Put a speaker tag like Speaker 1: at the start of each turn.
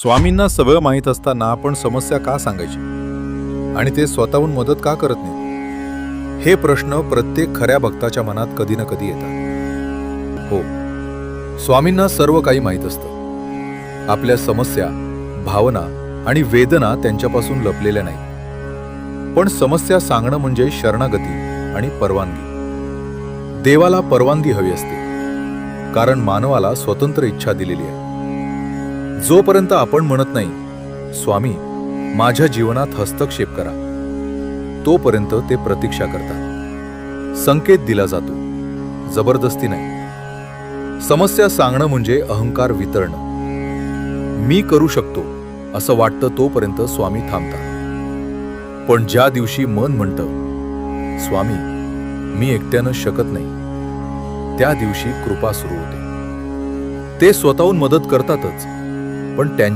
Speaker 1: स्वामींना सगळं माहीत असताना आपण समस्या का सांगायची आणि ते स्वतःहून मदत का करत नाही? हे प्रश्न प्रत्येक खऱ्या भक्ताच्या मनात कधी ना कधी येतात. हो, स्वामींना सर्व काही माहीत असतं. आपल्या समस्या, भावना आणि वेदना त्यांच्यापासून लपलेल्या नाहीत. पण समस्या सांगणं म्हणजे शरणागती आणि परवानगी. देवाला परवानगी हवी असते, कारण मानवाला स्वतंत्र इच्छा दिलेली आहे. जोपर्यंत आपण म्हणत नाही, स्वामी माझ्या जीवनात हस्तक्षेप करा, तोपर्यंत ते प्रतीक्षा करतात. संकेत दिला जातो, जबरदस्ती नाही. समस्या सांगणं म्हणजे अहंकार वितरणं. मी करू शकतो असं वाटतं तोपर्यंत स्वामी थांबतात. पण ज्या दिवशी मन म्हणतं, स्वामी मी एकट्यानं शकत नाही, त्या दिवशी कृपा सुरू होते. ते स्वतःहून मदत करतातच, पण त्यांच्या